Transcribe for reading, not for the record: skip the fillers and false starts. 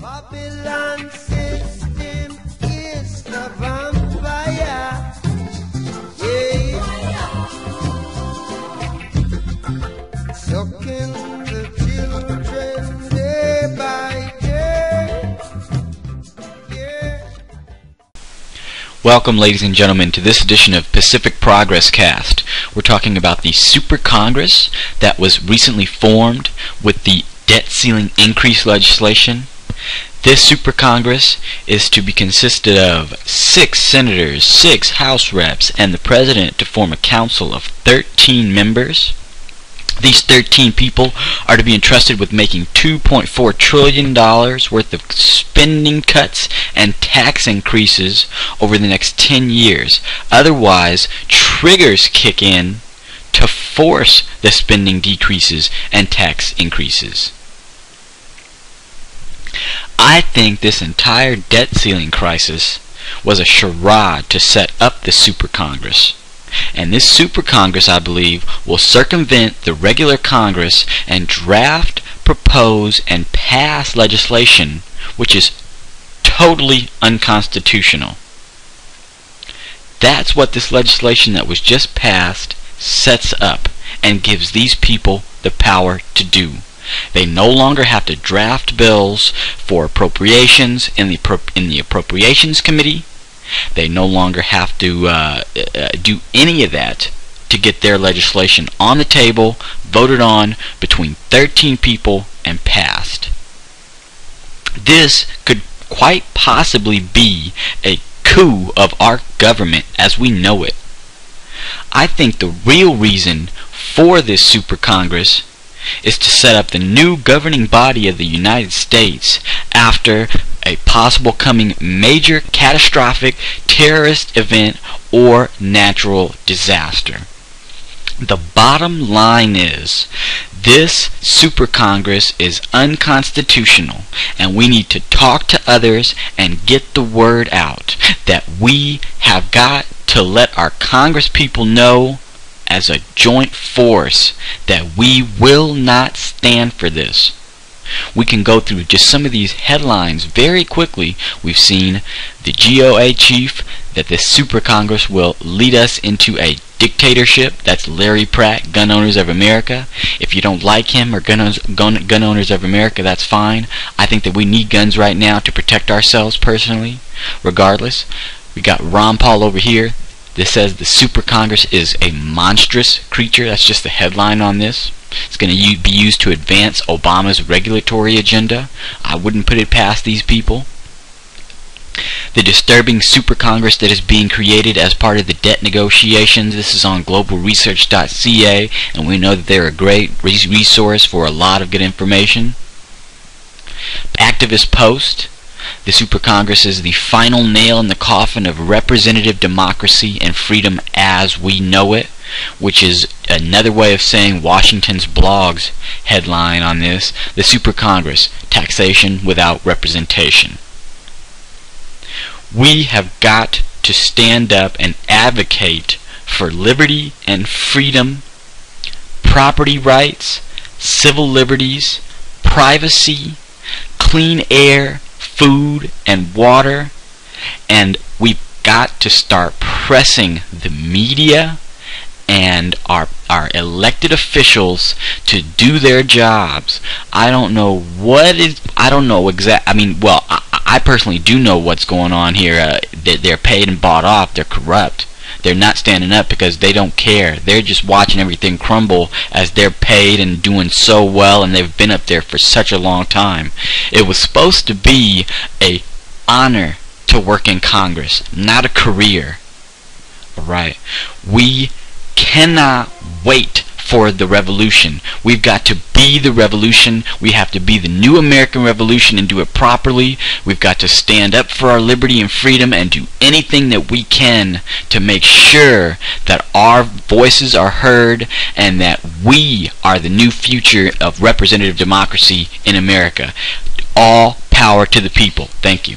Babylon system is the vampire. Yeah. Sucking the children day by day. Yeah. Welcome, ladies and gentlemen, to this edition of Pacific Progress Cast. We're talking about the SuperCongress that was recently formed with the debt ceiling increase legislation. This SuperCongress is to be consisted of 6 senators, 6 House reps, and the President to form a council of 13 members. These 13 people are to be entrusted with making $2.4 trillion worth of spending cuts and tax increases over the next 10 years. Otherwise, triggers kick in to force the spending decreases and tax increases. I think this entire debt ceiling crisis was a charade to set up the SuperCongress. And this SuperCongress, I believe, will circumvent the regular Congress and draft, propose, and pass legislation which is totally unconstitutional. That's what this legislation that was just passed sets up and gives these people the power to do. They no longer have to draft bills for appropriations in the Appropriations Committee. They no longer have to do any of that to get their legislation on the table, voted on between 13 people, and passed. This could quite possibly be a coup of our government as we know it. I think the real reason for this SuperCongress is to set up the new governing body of the United States after a possible coming major catastrophic terrorist event or natural disaster. The bottom line is this SuperCongress is unconstitutional, and we need to talk to others and get the word out that we have got to let our Congress people know as a joint force that we will not stand for this. We can go through just some of these headlines very quickly. We've seen the GOA chief that this SuperCongress will lead us into a dictatorship. That's Larry Pratt, Gun Owners of America. If you don't like him or Gun Owners of America, that's fine. I think that we need guns right now to protect ourselves personally. Regardless, we got Ron Paul over here. This says the SuperCongress is a monstrous creature. That's just the headline on this. It's going to be used to advance Obama's regulatory agenda. I wouldn't put it past these people. The disturbing SuperCongress that is being created as part of the debt negotiations. This is on globalresearch.ca, and we know that they're a great resource for a lot of good information. Activist Post. The SuperCongress is the final nail in the coffin of representative democracy and freedom as we know it, which is another way of saying Washington's blog's headline on this. The SuperCongress, taxation without representation. We have got to stand up and advocate for liberty and freedom, property rights, civil liberties, privacy, clean air, food and water, and we've got to start pressing the media and our elected officials to do their jobs. I don't know I personally do know what's going on here. They're paid and bought off. They're corrupt. They're not standing up because they don't care. They're just watching everything crumble as they're paid and doing so well, and they've been up there for such a long time. It was supposed to be an honor to work in Congress, not a career. Alright? We cannot wait for the revolution. We've got to be the revolution. We have to be the new American Revolution and do it properly. We've got to stand up for our liberty and freedom and do anything that we can to make sure that our voices are heard and that we are the new future of representative democracy in America. All power to the people. Thank you.